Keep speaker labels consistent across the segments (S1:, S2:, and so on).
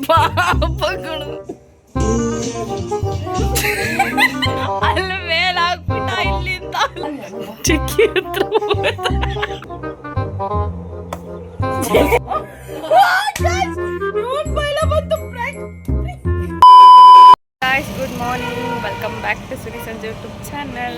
S1: ಪಾಪಗಳು ಅಲ್ಲಿ ಮೇಲೆ ಹಾಕ್ಬಿಟ್ಟ ಇಲ್ಲಿಂದ ಚಿಕ್ಕಿ ಹತ್ರ guys, good morning, welcome back to Suri Sanjay YouTube channel.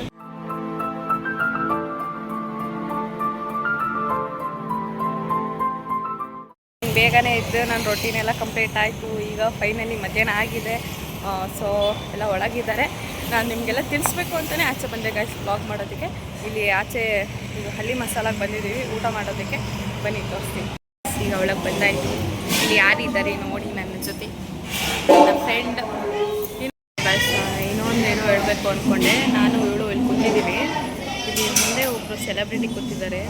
S1: ಬೇಗನೆ ಇದ್ದು ನನ್ನ ರೊಟೀನೆಲ್ಲ ಕಂಪ್ಲೀಟ್ ಆಯಿತು. ಈಗ ಫೈನಲಿ ಮಧ್ಯಾಹ್ನ ಆಗಿದೆ. ಸೊ ಎಲ್ಲ ಒಳಗಿದ್ದಾರೆ. ನಾನು ನಿಮಗೆಲ್ಲ ತಿಳಿಸ್ಬೇಕು ಅಂತಲೇ ಆಚೆ ಬಂದೆ ಗೈಸ್ ವ್ಲಾಗ್ ಮಾಡೋದಕ್ಕೆ. ಇಲ್ಲಿ ಆಚೆ ಇದು ಹಳ್ಳಿ ಮಸಾಲಾಗೆ ಬಂದಿದ್ದೀವಿ ಊಟ ಮಾಡೋದಕ್ಕೆ. ಬನ್ನಿ ತೋರಿಸ್ತೀನಿ. ಈಗ ಒಳಗೆ ಬಂದಾಯಿತು. ಇಲ್ಲಿ ಯಾರಿದ್ದಾರೆ ನೋಡಿ ನನ್ನ ಜೊತೆ, ನನ್ನ ಫ್ರೆಂಡ್. ಇನ್ನೊಂದೇನೋ ಹೇಳಬೇಕು ಅಂದ್ಕೊಂಡೆ. ನಾನು ಇವಳು ಇಲ್ಲಿ ಕೂತಿದ್ದೀವಿ. ಇಲ್ಲಿ ಮುಂದೆ ಒಬ್ಬರು ಸೆಲೆಬ್ರಿಟಿ ಕೂತಿದ್ದಾರೆ.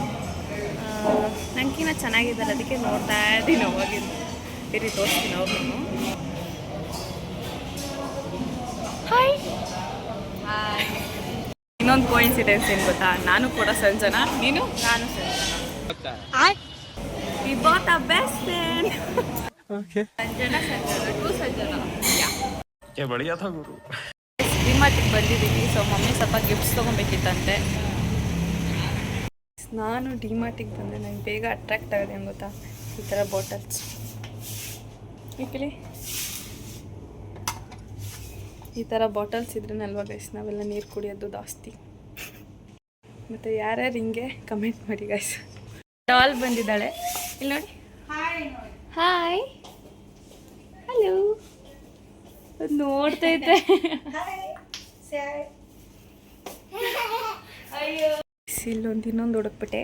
S1: ನನಗಿನ್ನ ಚೆನ್ನಾಗಿದ್ದಾರೆ, ಅದಕ್ಕೆ ನೋಡ್ತಾ ಇದ್ದೀನಿ. ಅವಾಗಿಂದ ಇರಿ ತೋರಿಸ್ತೀನಿ ಅವ್ರನ್ನು. Hi hi. ಇನ್ನೊಂದು ಕೋಇನ್ಸಿಡೆನ್ಸ್ ಏನು ಗೊತ್ತಾ, ನಾನು ಕೂಡ ಸಂಜನಾ, ನೀನು? ನಾನು Sanjana. We both are best friend. Okay. Sanjana to Sanjana. ಯಾ ಬಡಿಯಾ ಥಾ ಗುರು. ಡಿಮಾರ್ಟಿಗೆ ಬಂದಿದ್ದೀವಿ. ಸೊ ಮಮ್ಮಿ ಸ್ವಲ್ಪ ಗಿಫ್ಟ್ಸ್ ತೊಗೊಬೇಕಿತ್ತಂತೆ. ನಾನು ಡಿಮಾರ್ಟಿಗೆ ಬಂದೆ. ನನಗೆ ಬೇಗ ಅಟ್ರಾಕ್ಟ್ ಆಗಿದೆ ಏನು ಗೊತ್ತಾ, ಈ ಥರ ಬಾಟಲ್ಸ್. ಈಕಲಿ ಈ ಥರ ಬಾಟಲ್ಸ್ ಇದ್ರೇನಲ್ವ ಗೈಸ್ ನಾವೆಲ್ಲ ನೀರು ಕುಡಿಯೋದು ಜಾಸ್ತಿ. ಮತ್ತು ಯಾರ್ಯಾರು ಹಿಂಗೆ ಕಮೆಂಟ್ ಮಾಡಿ ಗೈಸ್. ಡಾಲ್ ಬಂದಿದ್ದಾಳೆ ಇಲ್ಲಿ ನೋಡಿ. ಹಾಯ್ ಹಲೋ ನೋಡ್ತೈತೆ. ಇಲ್ಲೊಂದು ಇನ್ನೊಂದು ಹುಡುಕ್ಬಿಟ್ಟೆ.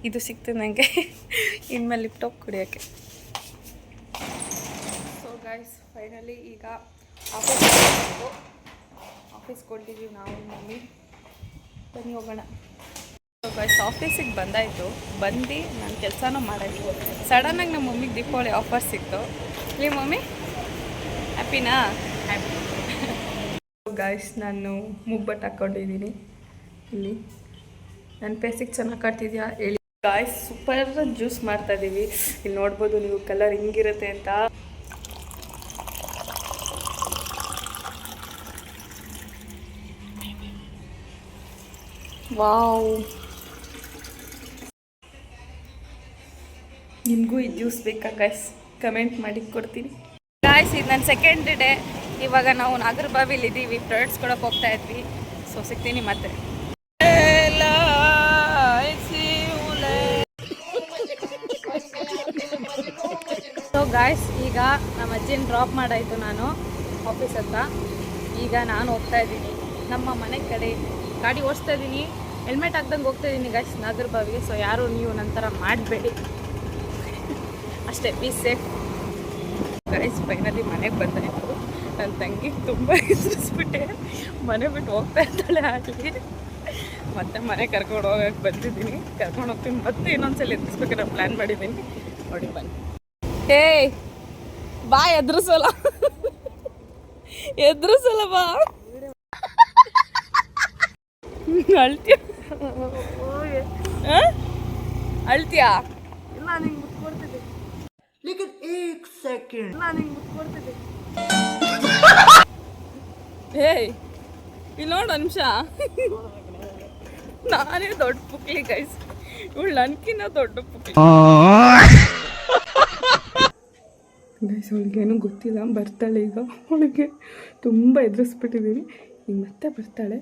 S1: ಇದು ಸಿಕ್ತು ನನಗೆ ಇನ್ಮೇಲೆ ಲಿಪ್ಟಾಪ್ ಕುಡಿಯೋಕ್ಕೆ. ಸೊ ಗೈಸ್ ಫೈನಲಿ ಈಗ ಆಫೀಸ್ಗೆ ಕೊಟ್ಟಿದ್ದೀವಿ ನಾವು ಮಮ್ಮಿ. ಬನ್ನಿ ಹೋಗೋಣ. ಸೊ ಗೈಸ್ ಆಫೀಸಿಗೆ ಬಂದಾಯಿತು. ಬಂದು ನಾನು ಕೆಲಸನೂ ಮಾಡಾಯಿತು. ಸಡನ್ನಾಗಿ ನಮ್ಮ ಮಮ್ಮಿಗೆ ದೀಪಾವಳಿ ಆಫರ್ ಸಿಕ್ತು. ಇಲ್ಲಿ ಮಮ್ಮಿ ಹ್ಯಾಪಿನಾ? ಹ್ಯಾಪಿ. ಗೈಸ್ ನಾನು ಮುಗ್ಬಟ್ಟು ಹಾಕ್ಕೊಂಡಿದ್ದೀನಿ. ಇಲ್ಲಿ ನನ್ನ ಫೇಸಿಗೆ ಚೆನ್ನಾಗಿ ಕಾಡ್ತಿದ್ಯಾ ಹೇಳಿ ಗಾಯ್ಸ್. ಸೂಪರ್ ಜ್ಯೂಸ್ ಮಾಡ್ತಾಯಿದ್ದೀವಿ. ಇಲ್ಲಿ ನೋಡ್ಬೋದು ನೀವು ಕಲರ್ ಹಿಂಗಿರುತ್ತೆ ಅಂತ. ವಾವ್, ನಿಮಗೂ ಈ ಜ್ಯೂಸ್ ಬೇಕಾ ಗಾಯ್ಸ್? ಕಮೆಂಟ್ ಮಾಡಿ ಕೊಡ್ತೀನಿ ಗಾಯ್ಸ್. ಇದು ನನ್ನ ಸೆಕೆಂಡ್ ಡೇ. ಇವಾಗ ನಾವು ನಾಗರಬಾವಿಲಿ ಇದ್ದೀವಿ. ಪ್ರಾಡಕ್ಟ್ಸ್ ಕೊಡೋಕೆ ಹೋಗ್ತಾ ಇದ್ವಿ. ಸೊ ಸಿಗ್ತೀನಿ ಮತ್ತೆ. ಸೊ ಗಾಯ್ಸ್ ಈಗ ನಮ್ಮ ಅಜ್ಜಿನ ಡ್ರಾಪ್ ಮಾಡಾಯಿತು ನಾನು ಆಫೀಸ್ ಹತ್ರ. ಈಗ ನಾನು ಹೋಗ್ತಾ ಇದ್ದೀನಿ ನಮ್ಮ ಮನೆ ಕಡೆ. ಗಾಡಿ ಓಡಿಸ್ತಾ ಇದ್ದೀನಿ, ಹೆಲ್ಮೆಟ್ ಹಾಕ್ದಂಗೆ ಹೋಗ್ತಾ ಇದ್ದೀನಿ ಗಾಯ್ಸ್ ನಾಗರಬಾವಿಗೆ. ಸೊ ಯಾರು ನೀವು ನಂತರ ಮಾಡಬೇಡಿ ಅಷ್ಟೇ, ಬಿ ಸೇಫ್ ಗೈಸ್. ಫೈನಲಿ ಮನೆಗೆ ಬಂದಾಯಿತು. ನನ್ನ ತಂಗಿ ತುಂಬ ಹೆಸರಿಸ್ಬಿಟ್ಟೆ. ಮನೆ ಬಿಟ್ಟು ಹೋಗ್ತಾ ಇದ್ದಾಳೆ ಆಗಲಿ. ಮತ್ತೆ ಮನೆ ಕರ್ಕೊಂಡು ಹೋಗಕ್ಕೆ ಬಂದಿದ್ದೀನಿ. ಕರ್ಕೊಂಡು ಹೋಗ್ತೀನಿ. ಮತ್ತೆ ಇನ್ನೊಂದ್ಸಲ ಎದುರಿಸ್ಬೇಕಾದ್ರೆ ಪ್ಲ್ಯಾನ್ ಮಾಡಿದ್ದೀನಿ. ನೋಡಿ ಬನ್ನಿ. ಏಯ್ ಬಾ, ಎದುರಿಸಲ್ಲ ಎದುರಿಸಲ್ಲ ಬಾ. ಅಳ್ತೀಯ? ಅಳ್ತೀಯಾ? ಇಲ್ಲ ನಿಂಗೆ ಮುಟ್ಕೊಡ್ತಿದ್ದೆ. ಇಲ್ಲ ನಿಂಗೆ ಮುಟ್ಕೊಡ್ತಿದ್ದೆ. ಏಯ್ ಇಲ್ಲಿ ನೋಡು ನಿಮಿಷ. ನಾನೇ ದೊಡ್ಡ ಪುಕ್ಲಿ ಗೈಸ್. ಇವಳು ನನ್ಕಿನ್ನ ದೊಡ್ಡ ಪುಕ್ಲಿ ಗೈಸ್. ಅವಳಿಗೇನು ಗೊತ್ತಿಲ್ಲ, ಬರ್ತಾಳೆ ಈಗ. ಅವಳಿಗೆ ತುಂಬ ಎದುರಿಸ್ಬಿಟ್ಟಿದ್ದೀನಿ. ಈಗ ಮತ್ತೆ ಬರ್ತಾಳೆ.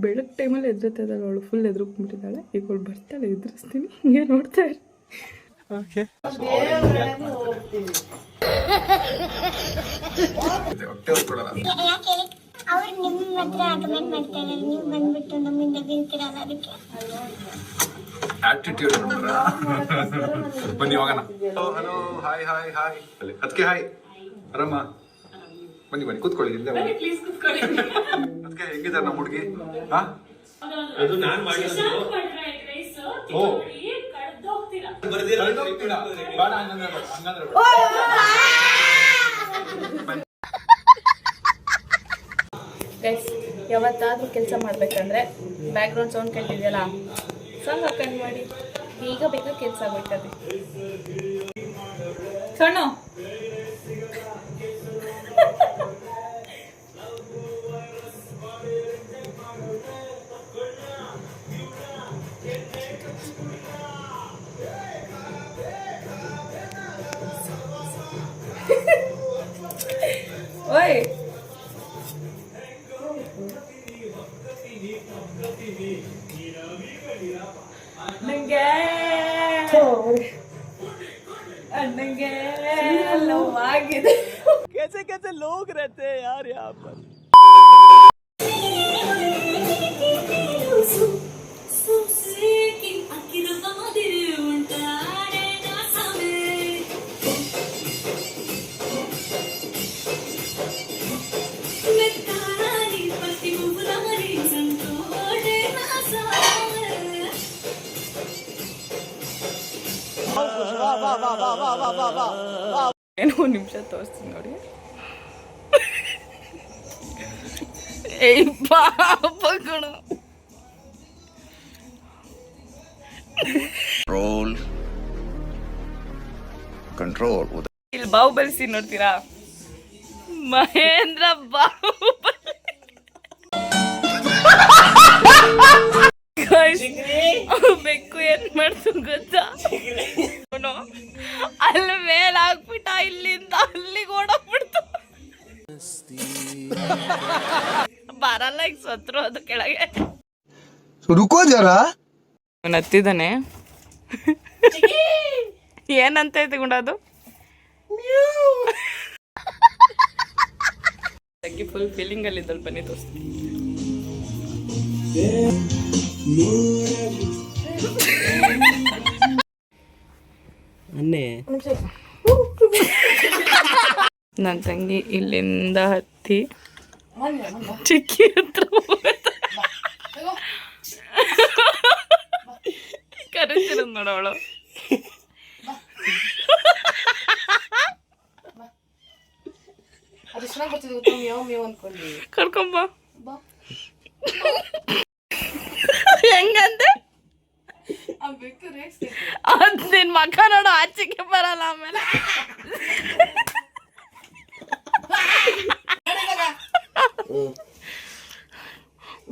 S1: ಬೆಳಗ್ಗೆ ಟೈಮಲ್ಲಿ ಎದುರುತ್ತಾ ಇದ್ದಾಳೆ ಅವಳು. ಫುಲ್ ಎದುರುಕೊಂಡ್ಬಿಟ್ಟಿದ್ದಾಳೆ. ಈಗ ಅವಳು ಬರ್ತಾಳೆ, ಎದುರಿಸ್ತೀನಿ. ಹಿಂಗೆ ನೋಡ್ತಾ ಇರಿ. ಓಕೆ.
S2: ಅವ್ರು ನಿಮ್ಮ ಹತ್ರ ಕಮೆಂಟ್ ಮಾಡ್ತಾರೆ, ನೀವು ಬಂದ್ಬಿಟ್ಟು ನಮ್ಮಿಂದ ಬೀಳ್ತಿರಲ್ಲ. ಅದಕ್ಕೆ
S3: ಆಟಿಟ್ಯೂಡ್ ಬನ್ನಿ ಹೋಗೋಣ. Hello hi hi hi. ಅದಕ್ಕೆ ಹಾಯ್ ಆರಾಮ. ಬನ್ನಿ ಬನ್ನಿ ಕೂತ್ಕೊಳ್ಳಿ. ಇಲ್ಲೇ ಅದಕ್ಕೆ ಹೆಂಗಿದ್ದಾರೆ ನಮ್ಮ ಹುಡುಗಿ? ಹಾ ಅದು ನಾನು ಮಾಡಿದ್ದು. ಓ
S1: ಗೈಸ್ ಯಾವತ್ತಾದ್ರೂ ಕೆಲಸ ಮಾಡ್ಬೇಕಂದ್ರೆ ಬ್ಯಾಕ್ಗ್ರೌಂಡ್ ಸೌಂಡ್ ಕೇಳ್ತಿದೆಯಲ್ಲ, ಸಾಂಗ್ ಹಾಕೊಂಡು ಮಾಡಿ. ಈಗ ಬೇಕಾ ಕೆಲಸ ಆಗೋಯ್ತದೆ. ಸಣ್ಣ ಓಯ್ ನಂಗೆ ಅಣ್ಣಂಗೆ ಲವ್ ಆಗಿದೆ.
S4: कैसे कैसे लोग रहते हैं यार यहाँ पर.
S1: ಏನೋ ಒಂದು ನಿಮಿಷ ತೋರಿಸ್ತೀನಿ ನೋಡಿ. ಏಯ್ ಪಾಪ ಕಣೋ.
S5: Control.
S1: ಇಲ್ಲಿ ಬಾಹುಬಲಿ ಸೀನ್ ನೋಡ್ತೀರಾ? ಮಹೇಂದ್ರ ಬಾಹುಬಲಿ. Guys, ಬೆಕ್ಕು ಏನ್ ಮಾಡ್ತು ಗೊತ್ತಾ? ಅವ್ನು ಅಲ್ಲಿ ಮೇಲೆ ಹಾಕ್ಬಿಟ್ಟ, ಇಲ್ಲಿಂದ ಅಲ್ಲಿಗೆ ಓಡೋಗ್ಬಿಡ್ತು. ಬರಲ್ಲ, ಈಗ ಸತ್ರು ಅದು ಕೆಳಗೆ.
S4: रुको जरा.
S1: ಅವನು ಹತ್ತಿದ್ದಾನೆ. ಏನಂತ ತಗೊಂಡದು? ಫುಲ್ ಫೀಲಿಂಗ್ ಅಲ್ಲಿ ಇದ್ದಳು. ಬನ್ನಿ ತೋರಿಸ್ತೀನಿ. ನನ್ನ ತಂಗಿ ಇಲ್ಲಿಂದ ಹತ್ತಿ ಚಿಕ್ಕಿ ಹತ್ರ ಕರೆಸಿರೋದು ನೋಡವಳು. ಕರ್ಕೊಂಬ. ಹೆಂಗಂದೆ? ಅದ್ ನಿನ್ ಮಗ ನೋಡು, ಆಚೆಗೆ ಬರಲ್ಲ ಆಮೇಲೆ.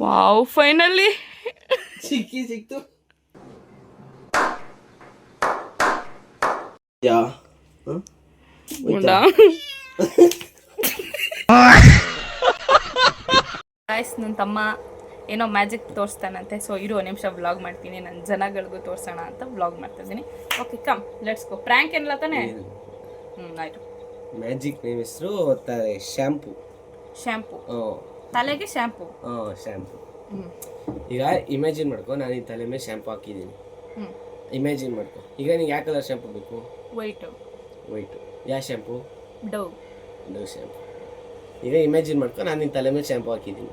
S1: ವಾವ್, ಫೈನಲಿ
S4: ಸಿಕ್ತು. ಯಾ
S1: ಗಾಯ್ಸ್, ನನ್ನ ತಮ್ಮ ಏನೋ ಮ್ಯಾಜಿಕ್ ತೋರಿಸ್ತಾನಂತೆ. ಸೊ ಇರೋ ನಿಮಿಷ ವ್ಲಾಗ್ ಮಾಡ್ತೀನಿ, ನನ್ನ ಜನಗಳಿಗೂ ತೋರಿಸೋಣ ಅಂತ ವ್ಲಾಗ್ ಮಾಡ್ತಾ ಇದ್ದೀನಿ. Okay, come let's go. Prank ಏನಿಲ್ಲ ತಾನೆ? ಆಯ್ತು.
S4: ಮ್ಯಾಜಿಕ್ ನೇಮ್ ಹೆಸರು ಶ್ಯಾಂಪು.
S1: ಶ್ಯಾಂಪು ತಲೆಗೆ ಶ್ಯಾಂಪು.
S4: ಶ್ಯಾಂಪು. ಈಗ ಇಮ್ಯಾಜಿನ್ ಮಾಡ್ಕೊ, ನಾನು ಈ ತಲೆ ಮೇಲೆ ಶ್ಯಾಂಪು ಹಾಕಿದ್ದೀನಿ. ಇಮ್ಯಾಜಿನ್ ಮಾಡ್ಕೊ. ಈಗ ನಿಂಗೆ ಯಾವ ಕಲರ್ ಶ್ಯಾಂಪು ಬೇಕು?
S1: ವೈಟು.
S4: ಯಾವ ಶ್ಯಾಂಪು?
S1: ಡವ್
S4: ಶ್ಯಾಂಪು. ಈಗ ಇಮ್ಯಾಜಿನ್ ಮಾಡ್ಕೊ, ನಾನು ನಿನ್ನ ತಲೆ ಮೇಲೆ ಶ್ಯಾಂಪು ಹಾಕಿದ್ದೀನಿ.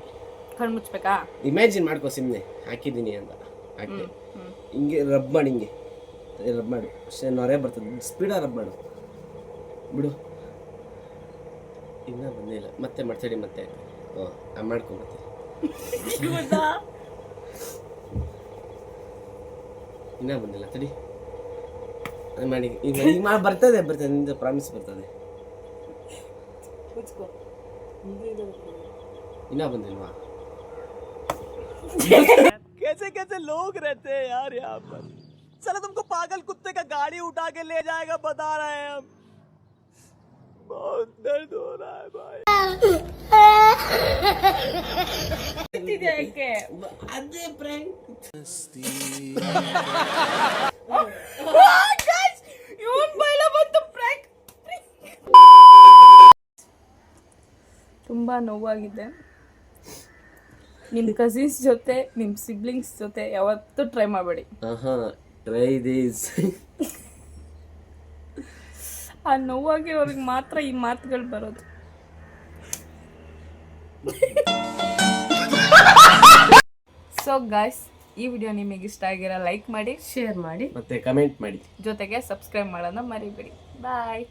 S1: ಕಣ್ಣು ಮುಚ್ಬೇಕಾ?
S4: ಇಮ್ಯಾಜಿನ್ ಮಾಡ್ಕೊ, ಸುಮ್ಮನೆ ಹಾಕಿದ್ದೀನಿ ಅಂತ ಹಾಕಿ ಹಿಂಗೆ ರಬ್ ಮಾಡಿ, ಹಿಂಗೆ ರಬ್ ಮಾಡು. ನೊರೆ ಬರ್ತದೆ, ಸ್ಪೀಡಾಗಿ ರಬ್ ಮಾಡು. ಬಿಡು, ಇನ್ನೂ ಬಂದಿಲ್ಲ. ಮತ್ತೆ ಮಾಡ್ತೇಡಿ, ಮತ್ತೆ ಮಾಡ್ಕೊ. ಮತ್ತೆ ಇನ್ನೂ ಬಂದಿಲ್ಲ, ತಡಿ ಮಾಡಿ. ಈಗ ಬರ್ತದೆ ನಿಂದು ಪ್ರಾಮಿಸ್ ಬರ್ತದೆ. ಇನ್ನೂ ಬಂದಿಲ್ವಾ?
S5: कैसे कैसे लोग रहते हैं यार यहाँ पर. चलो तुमको पागल कुत्ते का गाड़ी उठा के ले जाएगा, बता रहे हैं हम. बहुत दर्द हो रहा है भाई.
S4: ಅದೇ ಪ್ರ್ಯಾಂಕ್.
S1: ತುಂಬಾ ನೋವಾಗಿದೆ. ನಿಮ್ಮ ಕಸಿನ್ಸ್ ಜೊತೆ, ನಿಮ್ಮ ಸಿಬ್ಲಿಂಗ್ಸ್ ಜೊತೆ ಯಾವತ್ತೂ ಟ್ರೈ ಮಾಡಬೇಡಿ.
S4: Try this.
S1: ಆ ನೋವಾಗಿರೋರಿಗೆ ಮಾತ್ರ ಈ ಮಾತುಗಳು ಬರೋದು. ಸೊ ಗಾಯ್ಸ್, ಈ ವಿಡಿಯೋ ನಿಮಗೆ ಇಷ್ಟ ಆಗಿರೋ ಲೈಕ್ ಮಾಡಿ, ಶೇರ್ ಮಾಡಿ,
S4: ಮತ್ತೆ ಕಮೆಂಟ್ ಮಾಡಿ,
S1: ಜೊತೆಗೆ ಸಬ್ಸ್ಕ್ರೈಬ್ ಮಾಡೋಣ ಮರಿಬೇಡಿ. ಬಾಯ್.